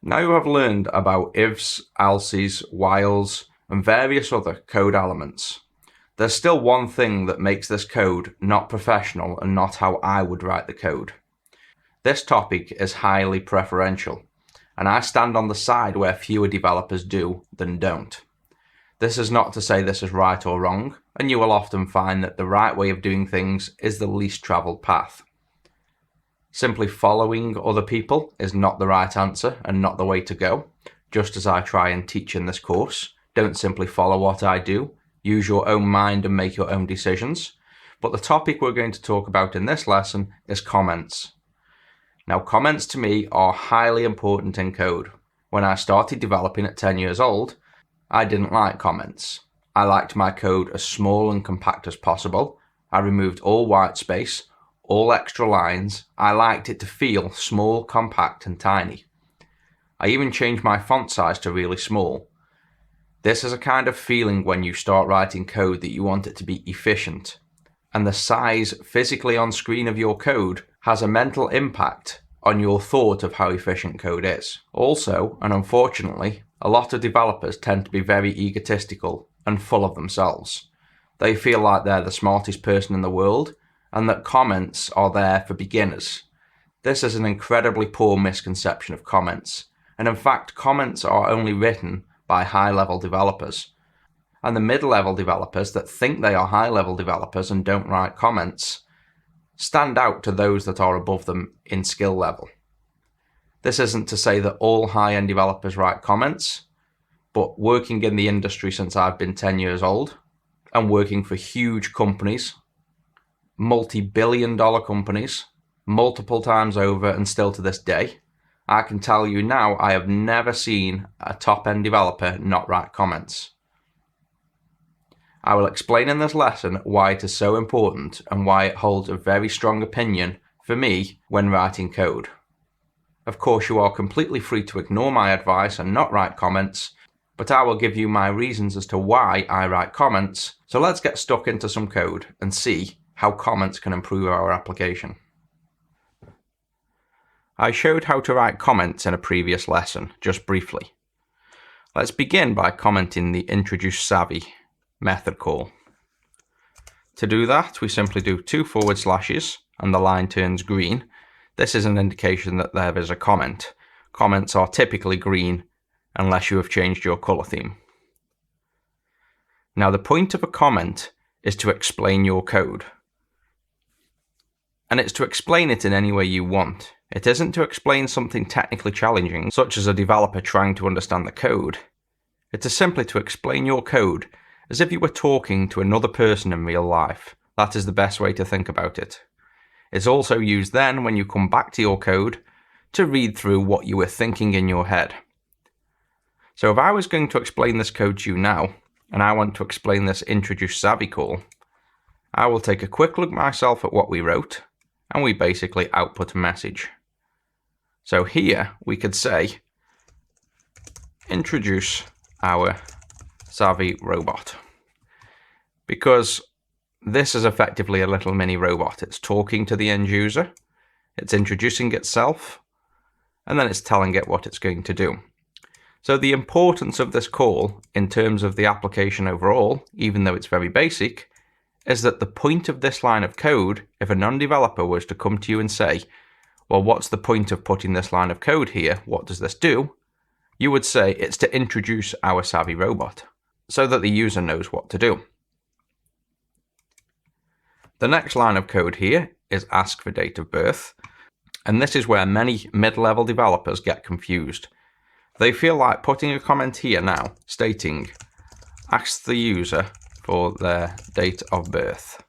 Now you have learned about ifs, else's, whiles, and various other code elements. There's still one thing that makes this code not professional and not how I would write the code. This topic is highly preferential, and I stand on the side where fewer developers do than don't. This is not to say this is right or wrong, and you will often find that the right way of doing things is the least travelled path. Simply following other people is not the right answer and not the way to go, just as I try and teach in this course. Don't simply follow what I do, use your own mind and make your own decisions. But the topic we're going to talk about in this lesson is comments. Now, comments to me are highly important in code. When I started developing at 10 years old, I didn't like comments. I liked my code as small and compact as possible. I removed all white space, all extra lines. I liked it to feel small, compact, and tiny. I even changed my font size to really small. This is a kind of feeling when you start writing code that you want it to be efficient. And the size physically on screen of your code has a mental impact on your thought of how efficient code is. Also, and unfortunately, a lot of developers tend to be very egotistical and full of themselves. They feel like they're the smartest person in the world and that comments are there for beginners. This is an incredibly poor misconception of comments, and in fact, comments are only written by high-level developers. And the mid-level developers that think they are high-level developers and don't write comments stand out to those that are above them in skill level. This isn't to say that all high-end developers write comments, but working in the industry since I've been 10 years old and working for huge companies, multi-billion-dollar companies, multiple times over and still to this day, I can tell you now I have never seen a top-end developer not write comments. I will explain in this lesson why it is so important and why it holds a very strong opinion for me when writing code. Of course, you are completely free to ignore my advice and not write comments, but I will give you my reasons as to why I write comments. So let's get stuck into some code and see how comments can improve our application. I showed how to write comments in a previous lesson, just briefly. Let's begin by commenting the introduce savvy method call. To do that, we simply do 2 forward slashes and the line turns green. This is an indication that there is a comment. Comments are typically green unless you have changed your color theme. Now, the point of a comment is to explain your code. And it's to explain it in any way you want. It isn't to explain something technically challenging, such as a developer trying to understand the code. It is simply to explain your code as if you were talking to another person in real life. That is the best way to think about it. It's also used then when you come back to your code to read through what you were thinking in your head. So if I was going to explain this code to you now, and I want to explain this introduce savvy call, I will take a quick look myself at what we wrote, and we basically output a message. So here we could say, introduce our savvy robot, because this is effectively a little mini robot. It's talking to the end user, it's introducing itself, and then it's telling it what it's going to do. So the importance of this call in terms of the application overall, even though it's very basic, is that the point of this line of code, if a non-developer was to come to you and say, well, what's the point of putting this line of code here? What does this do? You would say it's to introduce our savvy robot, so that the user knows what to do. The next line of code here is ask for date of birth, and this is where many mid-level developers get confused. They feel like putting a comment here now stating, ask the user for their date of birth.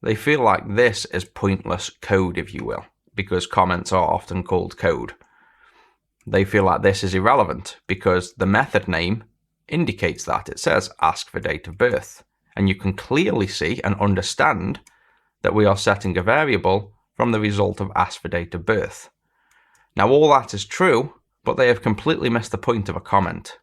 They feel like this is pointless code, if you will, because comments are often called code. They feel like this is irrelevant because the method name indicates that. It says ask for date of birth, and you can clearly see and understand that we are setting a variable from the result of ask for date of birth. Now, all that is true, but they have completely missed the point of a comment.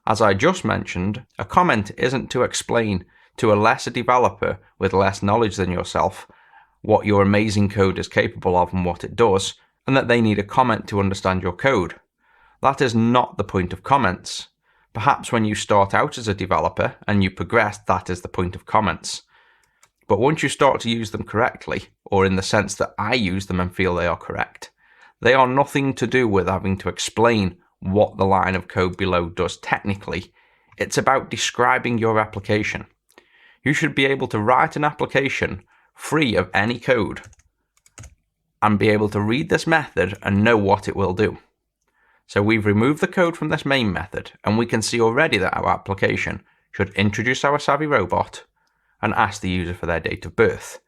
As I just mentioned, a comment isn't to explain to a lesser developer with less knowledge than yourself what your amazing code is capable of and what it does, and that they need a comment to understand your code. That is not the point of comments. Perhaps when you start out as a developer and you progress, that is the point of comments. But once you start to use them correctly, or in the sense that I use them and feel they are correct, they are nothing to do with having to explain what the line of code below does technically. It's about describing your application. You should be able to write an application free of any code and be able to read this method and know what it will do. So we've removed the code from this main method, and we can see already that our application should introduce our Savvy robot and ask the user for their date of birth.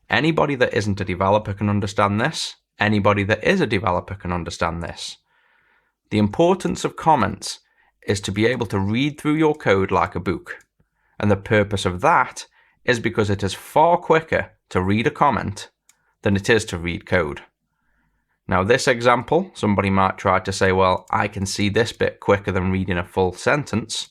Anybody that isn't a developer can understand this. Anybody that is a developer can understand this. The importance of comments is to be able to read through your code like a book. And the purpose of that is because it is far quicker to read a comment than it is to read code. Now this example, somebody might try to say, well, I can see this bit quicker than reading a full sentence.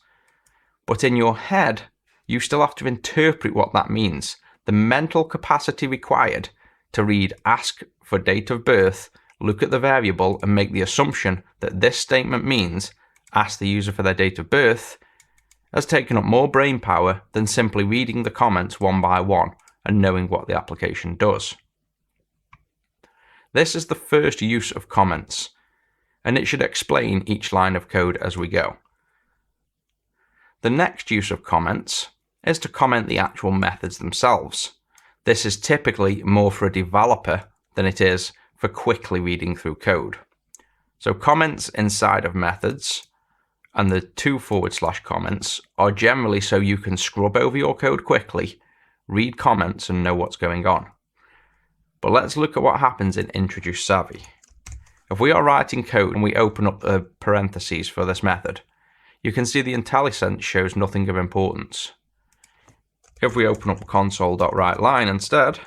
But in your head, you still have to interpret what that means. The mental capacity required to read ask for date of birth, look at the variable and make the assumption that this statement means ask the user for their date of birth has taken up more brain power than simply reading the comments one by one and knowing what the application does. This is the first use of comments, and it should explain each line of code as we go. The next use of comments is to comment the actual methods themselves. This is typically more for a developer than it is for quickly reading through code. So comments inside of methods and the 2 / comments are generally so you can scrub over your code quickly, read comments and know what's going on. But let's look at what happens in Introduce Savvy. If we are writing code and we open up the parentheses for this method, you can see the IntelliSense shows nothing of importance. If we open up console.writeLine instead,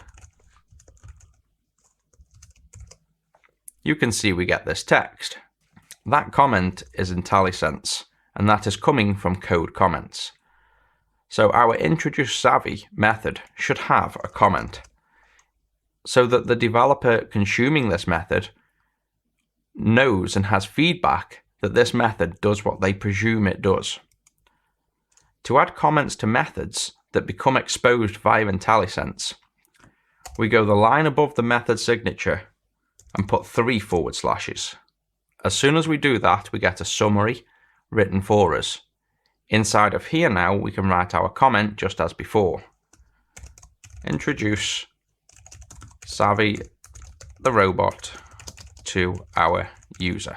you can see we get this text. That comment is IntelliSense, and that is coming from code comments. So our Introduce Savvy method should have a comment, so that the developer consuming this method knows and has feedback that this method does what they presume it does. To add comments to methods that become exposed via IntelliSense, we go the line above the method signature and put 3 /. As soon as we do that, we get a summary written for us. Inside of here now, we can write our comment just as before. Introduce Savvy the robot to our user.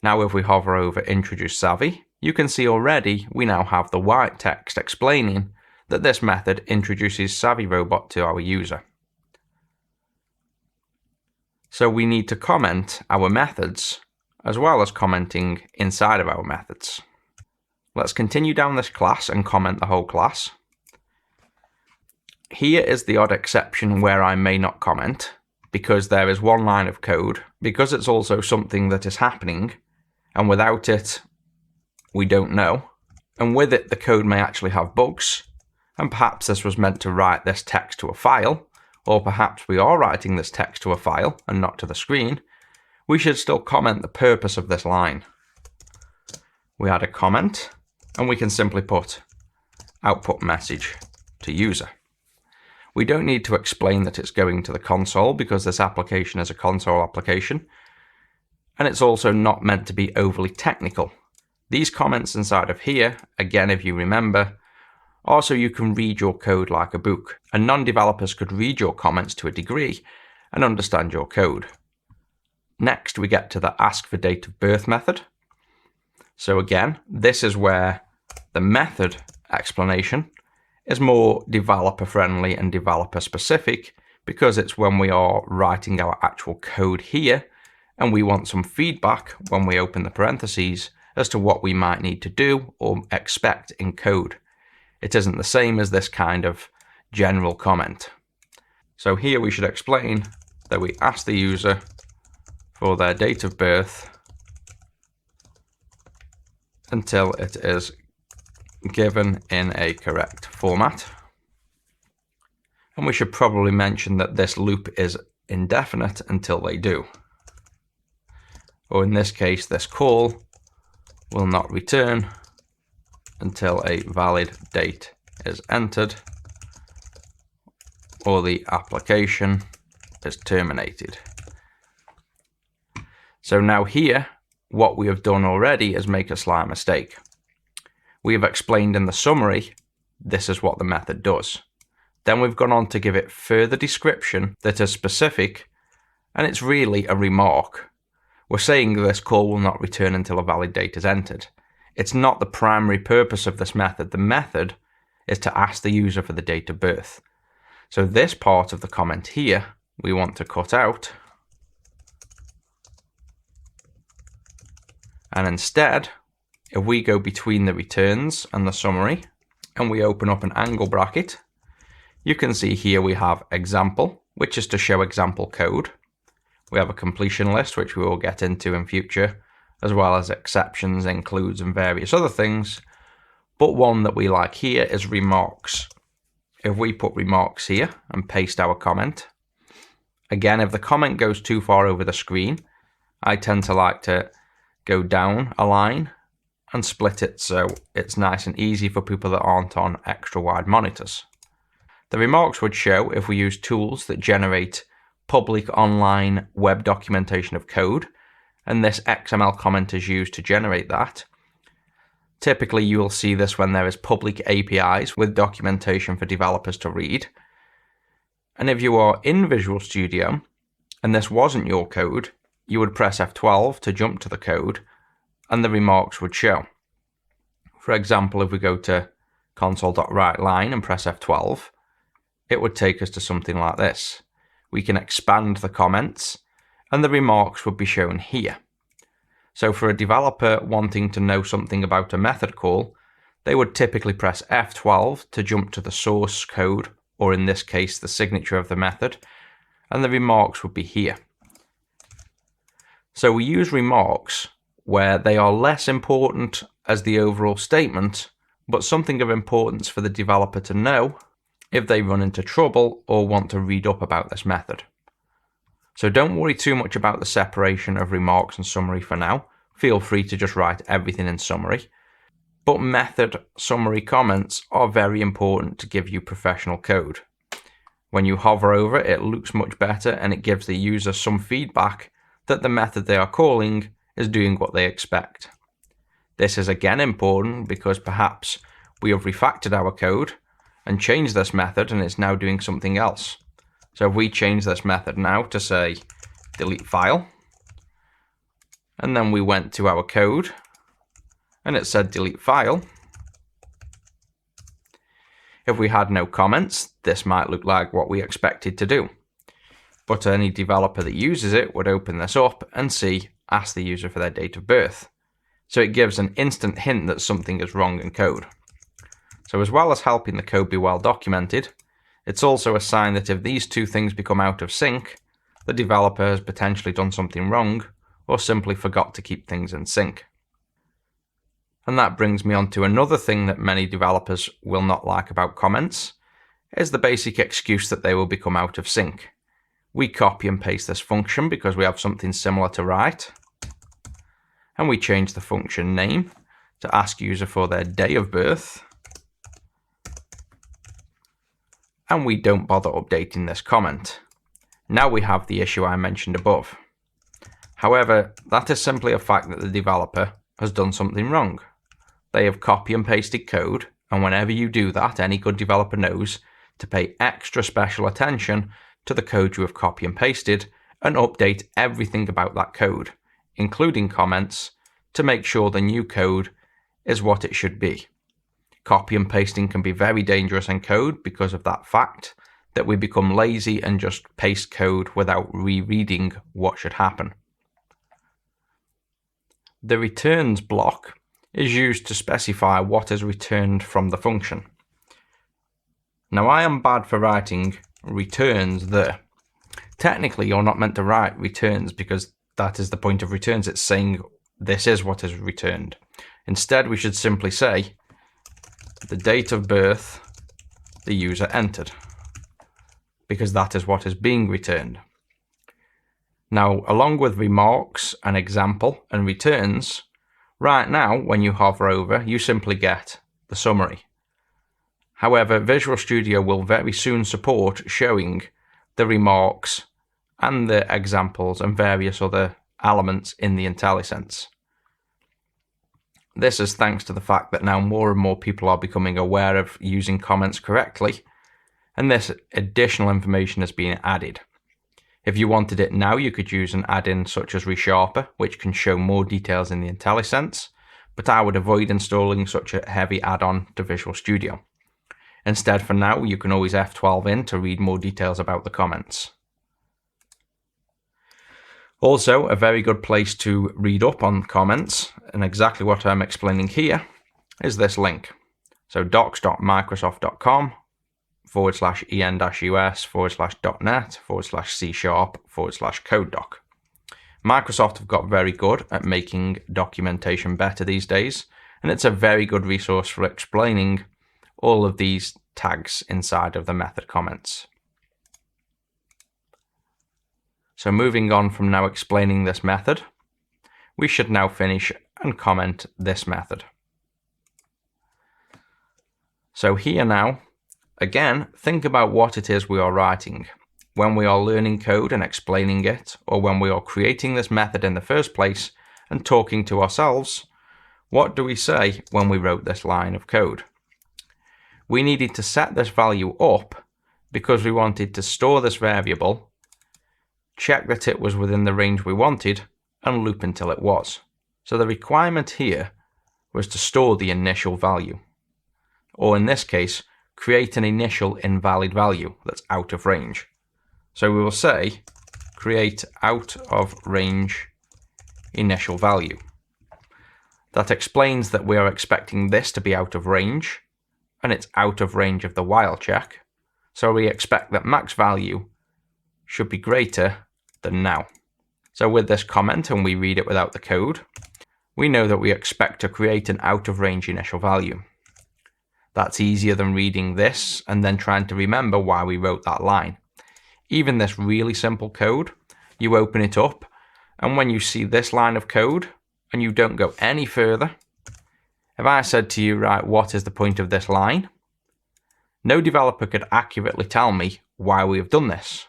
Now if we hover over Introduce Savvy, you can see already we now have the white text explaining that this method introduces Savvy robot to our user. So we need to comment our methods as well as commenting inside of our methods. Let's continue down this class and comment the whole class. Here is the odd exception where I may not comment, because there is one line of code, because it's also something that is happening, and without it, we don't know. And with it, the code may actually have bugs, and perhaps this was meant to write this text to a file, or perhaps we are writing this text to a file and not to the screen. We should still comment the purpose of this line. We add a comment, and we can simply put output message to user. We don't need to explain that it's going to the console because this application is a console application, and it's also not meant to be overly technical. These comments inside of here, again if you remember, are so you can read your code like a book, and non-developers could read your comments to a degree and understand your code. Next we get to the ask for date of birth method. So again, this is where the method explanation is more developer friendly and developer specific, because it's when we are writing our actual code here and we want some feedback when we open the parentheses as to what we might need to do or expect in code. It isn't the same as this kind of general comment. So here we should explain that we ask the user for their date of birth until it is given in a correct format. And we should probably mention that this loop is indefinite until they do. or in this case, this call will not return until a valid date is entered or the application is terminated. So now here, what we have done already is make a slight mistake. We have explained in the summary, this is what the method does. Then we've gone on to give it further description that is specific, and it's really a remark. We're saying this call will not return until a valid date is entered. It's not the primary purpose of this method. The method is to ask the user for the date of birth. So this part of the comment here, we want to cut out. And instead, if we go between the returns and the summary, and we open up an angle bracket, you can see here we have example, which is to show example code. We have a completion list, which we will get into in future, as well as exceptions, includes, and various other things. But one that we like here is remarks. If we put remarks here and paste our comment, again, if the comment goes too far over the screen, I tend to like to go down a line and split it so it's nice and easy for people that aren't on extra wide monitors. The remarks would show if we use tools that generate public online web documentation of code, and this XML comment is used to generate that. Typically, you will see this when there is public APIs with documentation for developers to read. And if you are in Visual Studio and this wasn't your code, you would press F12 to jump to the code and the remarks would show. For example, if we go to console.writeLine and press F12, it would take us to something like this. We can expand the comments and the remarks would be shown here. So for a developer wanting to know something about a method call, they would typically press F12 to jump to the source code, or in this case, the signature of the method, and the remarks would be here. So we use remarks where they are less important as the overall statement, but something of importance for the developer to know if they run into trouble or want to read up about this method. So don't worry too much about the separation of remarks and summary for now. Feel free to just write everything in summary. But method summary comments are very important to give you professional code. When you hover over it, it looks much better and it gives the user some feedback that the method they are calling is doing what they expect. This is again important because perhaps we have refactored our code and changed this method and it's now doing something else. So if we change this method now to say delete file, and then we went to our code and it said delete file, if we had no comments, this might look like what we expected to do. But any developer that uses it would open this up and see ask the user for their date of birth. So it gives an instant hint that something is wrong in code. So as well as helping the code be well documented, it's also a sign that if these two things become out of sync, the developer has potentially done something wrong or simply forgot to keep things in sync. And that brings me on to another thing that many developers will not like about comments, is the basic excuse that they will become out of sync. We copy and paste this function because we have something similar to write, and we change the function name to ask user for their day of birth, and we don't bother updating this comment. Now we have the issue I mentioned above. However, that is simply a fact that the developer has done something wrong. They have copy and pasted code, and whenever you do that, any good developer knows to pay extra special attention to the code you have copy and pasted and update everything about that code, including comments, to make sure the new code is what it should be. Copy and pasting can be very dangerous in code because of that fact that we become lazy and just paste code without rereading what should happen. The returns block is used to specify what is returned from the function. Now I am bad for writing returns there. Technically you're not meant to write returns because that is the point of returns. It's saying this is what is returned. Instead we should simply say the date of birth the user entered, because that is what is being returned. Now, along with remarks, an example, and returns, right now, when you hover over, you simply get the summary. However, Visual Studio will very soon support showing the remarks and the examples and various other elements in the IntelliSense. This is thanks to the fact that now more and more people are becoming aware of using comments correctly, and this additional information is being added. If you wanted it now, you could use an add-in such as ReSharper, which can show more details in the IntelliSense, but I would avoid installing such a heavy add-on to Visual Studio. Instead, for now, you can always F12 in to read more details about the comments. Also, a very good place to read up on comments, and exactly what I'm explaining here, is this link. So docs.microsoft.com/en-us/.net/C#/code doc. Microsoft have got very good at making documentation better these days, and it's a very good resource for explaining all of these tags inside of the method comments. So moving on from now explaining this method, we should now finish and comment this method. So here now, again, think about what it is we are writing. When we are learning code and explaining it, or when we are creating this method in the first place and talking to ourselves, what do we say when we wrote this line of code? We needed to set this value up because we wanted to store this variable, check that it was within the range we wanted, and loop until it was. So the requirement here was to store the initial value, or in this case, create an initial invalid value that's out of range. So we will say, create out of range initial value. That explains that we are expecting this to be out of range, and it's out of range of the while check. So we expect that max value should be greater than now. So with this comment, and we read it without the code, we know that we expect to create an out of range initial value. That's easier than reading this and then trying to remember why we wrote that line. Even this really simple code, you open it up, and when you see this line of code and you don't go any further, if I said to you, right, what is the point of this line? No developer could accurately tell me why we have done this.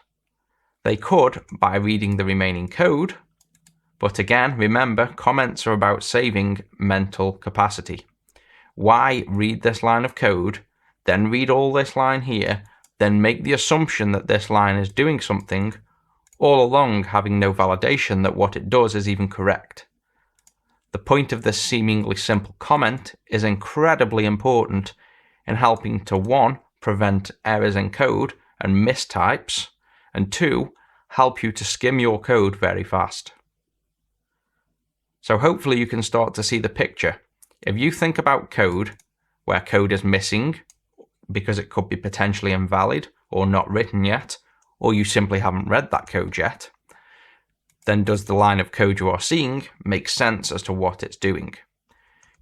They could by reading the remaining code, but again, remember, comments are about saving mental capacity. Why read this line of code, then read all this line here, then make the assumption that this line is doing something, all along having no validation that what it does is even correct? The point of this seemingly simple comment is incredibly important in helping to 1. Prevent errors in code and mistypes, and 2. Help you to skim your code very fast. So hopefully you can start to see the picture. If you think about code where code is missing because it could be potentially invalid or not written yet, or you simply haven't read that code yet, then does the line of code you are seeing make sense as to what it's doing?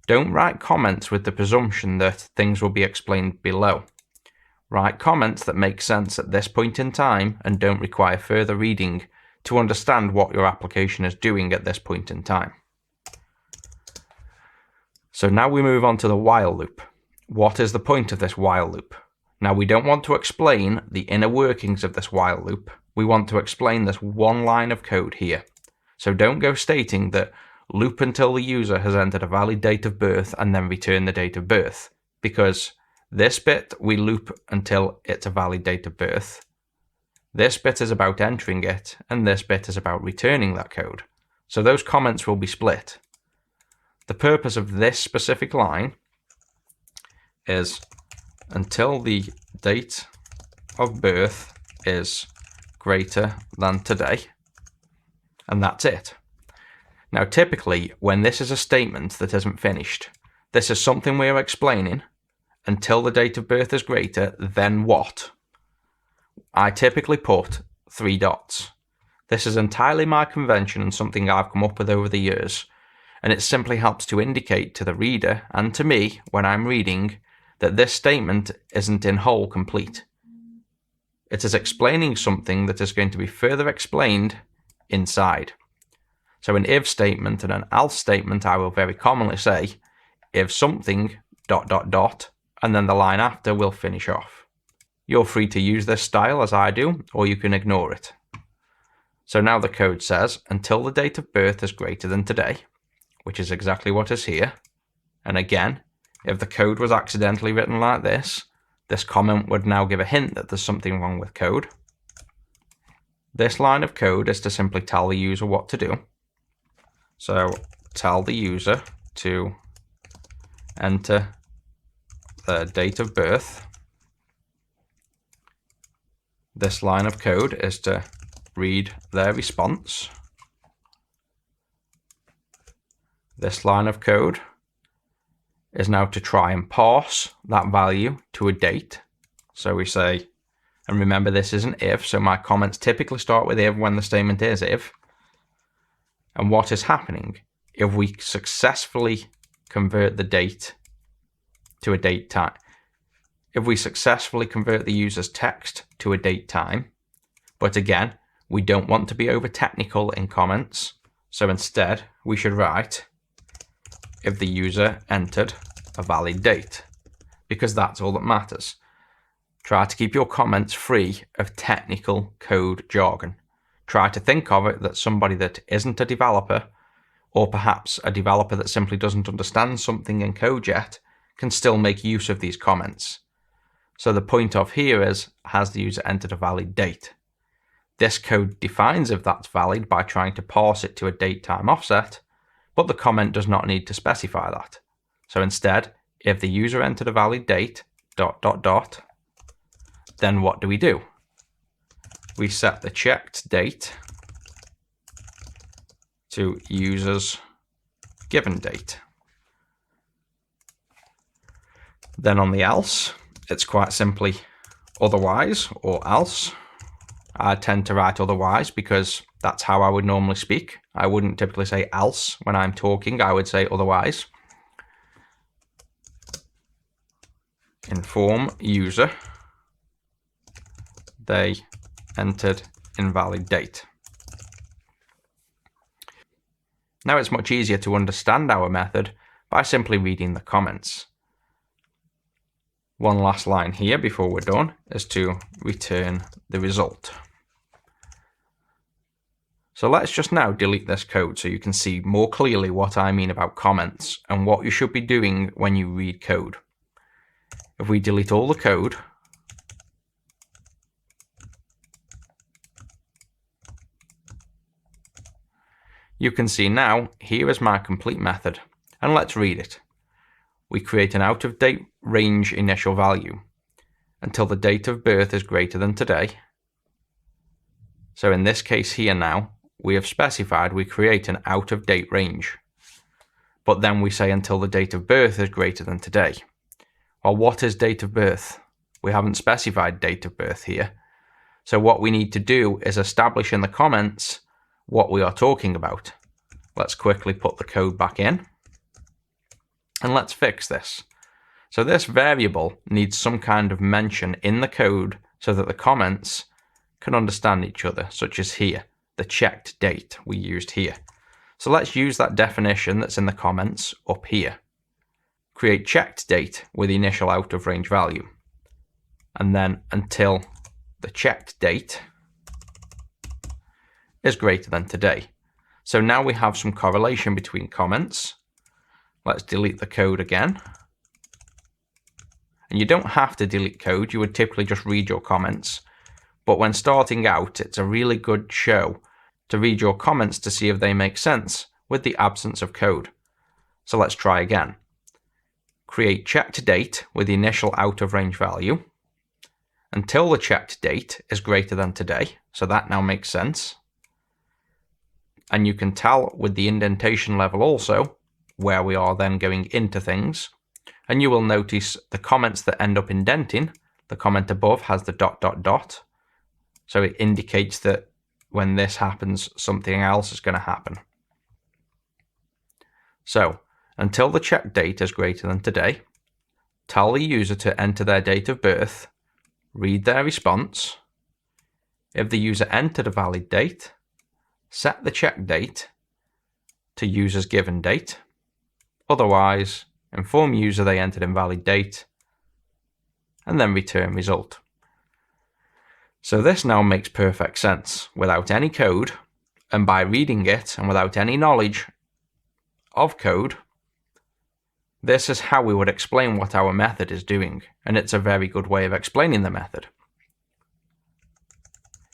Don't write comments with the presumption that things will be explained below. Write comments that make sense at this point in time and don't require further reading to understand what your application is doing at this point in time. So now we move on to the while loop. What is the point of this while loop? Now we don't want to explain the inner workings of this while loop. We want to explain this one line of code here. So don't go stating that loop until the user has entered a valid date of birth and then return the date of birth, because this bit we loop until it's a valid date of birth. This bit is about entering it, and this bit is about returning that code. So those comments will be split. The purpose of this specific line is until the date of birth is greater than today, and that's it. Now typically, when this is a statement that isn't finished, this is something we are explaining. Until the date of birth is greater, then what? I typically put 3 dots. This is entirely my convention and something I've come up with over the years, and it simply helps to indicate to the reader and to me when I'm reading that this statement isn't in whole complete. It is explaining something that is going to be further explained inside. So an if statement and an else statement, I will very commonly say, if something ... and then the line after will finish off. You're free to use this style as I do, or you can ignore it. So now the code says, until the date of birth is greater than today, which is exactly what is here. And again, if the code was accidentally written like this comment would now give a hint that there's something wrong with code. This line of code is to simply tell the user what to do. So tell the user to enter their date of birth. This line of code is to read their response. This line of code is now to try and parse that value to a date. So we say, and remember this is an if, so my comments typically start with if when the statement is if. And what is happening if we successfully convert the date to a date time? If we successfully convert the user's text to a date time, but again, we don't want to be over technical in comments, so instead we should write if the user entered a valid date, because that's all that matters. Try to keep your comments free of technical code jargon. Try to think of it that somebody that isn't a developer, or perhaps a developer that simply doesn't understand something in code yet, can still make use of these comments. So the point of here is, has the user entered a valid date? This code defines if that's valid by trying to parse it to a date-time offset, but the comment does not need to specify that. So instead, if the user entered a valid date, ... then what do? We set the checked date to user's given date. Then on the else, it's quite simply otherwise or else. I tend to write otherwise because that's how I would normally speak. I wouldn't typically say else when I'm talking, I would say otherwise. Inform user they entered invalid date. Now it's much easier to understand our method by simply reading the comments. One last line here before we're done is to return the result. So let's just now delete this code so you can see more clearly what I mean about comments and what you should be doing when you read code. If we delete all the code, you can see now, here is my complete method, and let's read it. We create an out-of-date range initial value until the date of birth is greater than today. So in this case here now, we have specified we create an out-of-date range. But then we say until the date of birth is greater than today. Well, what is date of birth? We haven't specified date of birth here. So what we need to do is establish in the comments what we are talking about. Let's quickly put the code back in. And let's fix this. So this variable needs some kind of mention in the code so that the comments can understand each other, such as here, the checked date we used here. So let's use that definition that's in the comments up here. Create checked date with the initial out of range value. And then until the checked date is greater than today. So now we have some correlation between comments. Let's delete the code again. And you don't have to delete code, you would typically just read your comments. But when starting out, it's a really good show to read your comments to see if they make sense with the absence of code. So let's try again. Create checked date with the initial out of range value until the checked date is greater than today. So that now makes sense. And you can tell with the indentation level also where we are then going into things. And you will notice the comments that end up indenting, the comment above has the ... So it indicates that when this happens, something else is going to happen. So until the checked date is greater than today, tell the user to enter their date of birth, read their response. If the user entered a valid date, set the check date to user's given date. Otherwise, inform user they entered invalid date, and then return result. So this now makes perfect sense without any code, and by reading it and without any knowledge of code. This is how we would explain what our method is doing, and it's a very good way of explaining the method.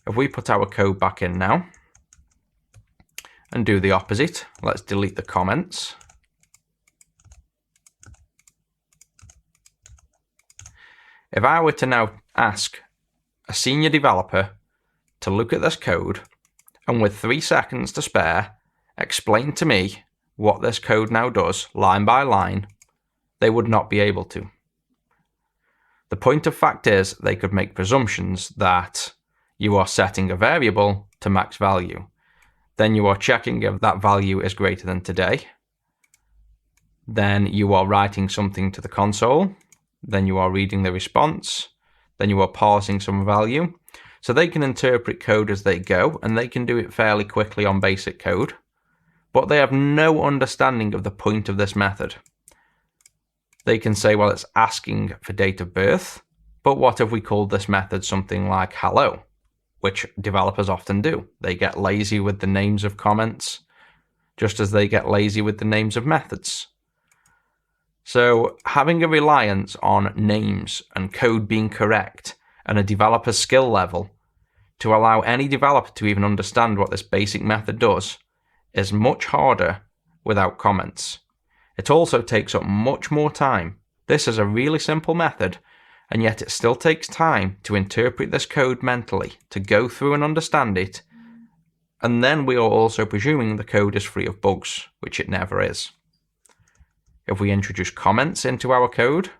If we put our code back in now and do the opposite, let's delete the comments. If I were to now ask a senior developer to look at this code and with 3 seconds to spare, explain to me what this code now does line by line, they would not be able to. The point of fact is they could make presumptions that you are setting a variable to max value. Then you are checking if that value is greater than today. Then you are writing something to the console. Then you are reading the response. Then you are parsing some value. So they can interpret code as they go, and they can do it fairly quickly on basic code. But they have no understanding of the point of this method. They can say, well, it's asking for date of birth, but what if we called this method something like hello, which developers often do. They get lazy with the names of comments, just as they get lazy with the names of methods. So having a reliance on names and code being correct and a developer's skill level to allow any developer to even understand what this basic method does is much harder without comments. It also takes up much more time. This is a really simple method, and yet it still takes time to interpret this code mentally, to go through and understand it, and then we are also presuming the code is free of bugs, which it never is. If we introduce comments into our code,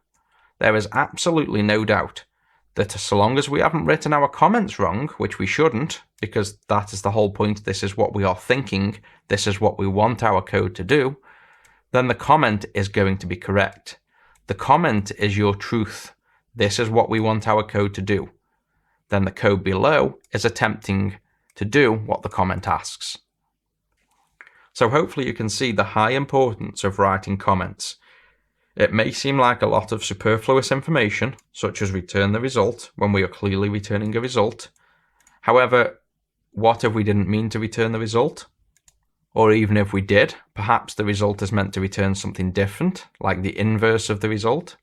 there is absolutely no doubt that so long as we haven't written our comments wrong, which we shouldn't, because that is the whole point, this is what we are thinking, this is what we want our code to do, then the comment is going to be correct. The comment is your truth. This is what we want our code to do. Then the code below is attempting to do what the comment asks. So hopefully you can see the high importance of writing comments. It may seem like a lot of superfluous information, such as return the result when we are clearly returning a result. However, what if we didn't mean to return the result? Or even if we did, perhaps the result is meant to return something different, like the inverse of the result.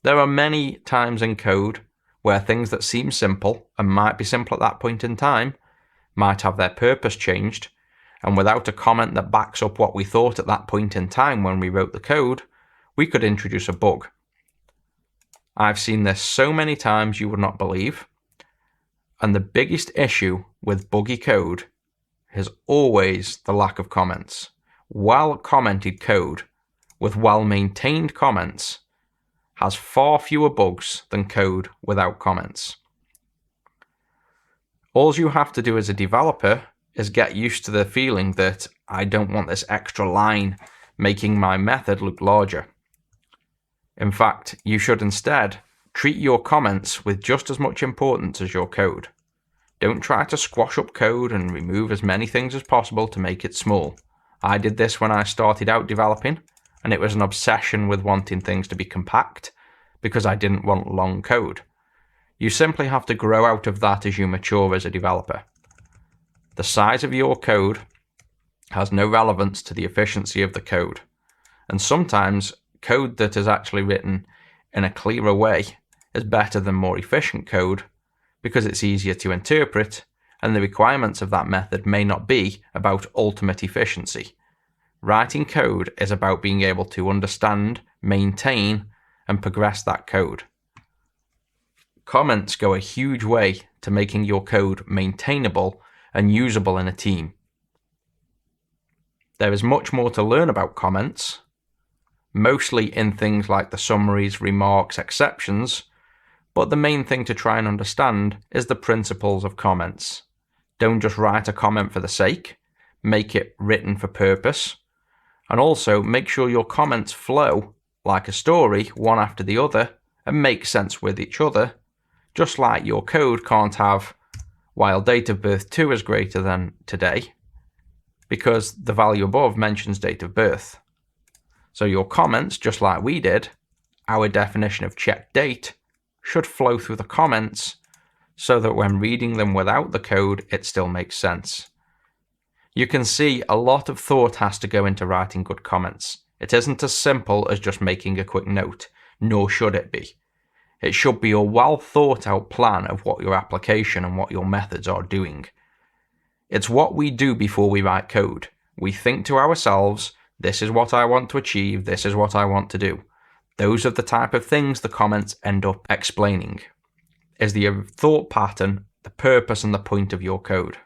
There are many times in code where things that seem simple and might be simple at that point in time might have their purpose changed, and without a comment that backs up what we thought at that point in time when we wrote the code, we could introduce a bug. I've seen this so many times you would not believe, and the biggest issue with buggy code is always the lack of comments. Well-commented code with well-maintained comments has far fewer bugs than code without comments. All you have to do as a developer is get used to the feeling that I don't want this extra line making my method look larger. In fact, you should instead treat your comments with just as much importance as your code. Don't try to squash up code and remove as many things as possible to make it small. I did this when I started out developing, and it was an obsession with wanting things to be compact because I didn't want long code. You simply have to grow out of that as you mature as a developer. The size of your code has no relevance to the efficiency of the code, and sometimes code that is actually written in a clearer way is better than more efficient code because it's easier to interpret, and the requirements of that method may not be about ultimate efficiency. Writing code is about being able to understand, maintain, and progress that code. Comments go a huge way to making your code maintainable and usable in a team. There is much more to learn about comments, mostly in things like the summaries, remarks, exceptions, but the main thing to try and understand is the principles of comments. Don't just write a comment for the sake, make it written for purpose, and also make sure your comments flow like a story, one after the other, and make sense with each other, just like your code can't have while date of birth 2 is greater than today, because the value above mentions date of birth. So your comments, just like we did, our definition of check date, should flow through the comments so that when reading them without the code, it still makes sense. You can see a lot of thought has to go into writing good comments. It isn't as simple as just making a quick note, nor should it be. It should be a well thought out plan of what your application and what your methods are doing. It's what we do before we write code. We think to ourselves, this is what I want to achieve, this is what I want to do. Those are the type of things the comments end up explaining. Is the thought pattern, the purpose and the point of your code.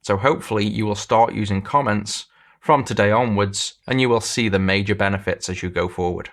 So hopefully you will start using comments from today onwards and you will see the major benefits as you go forward.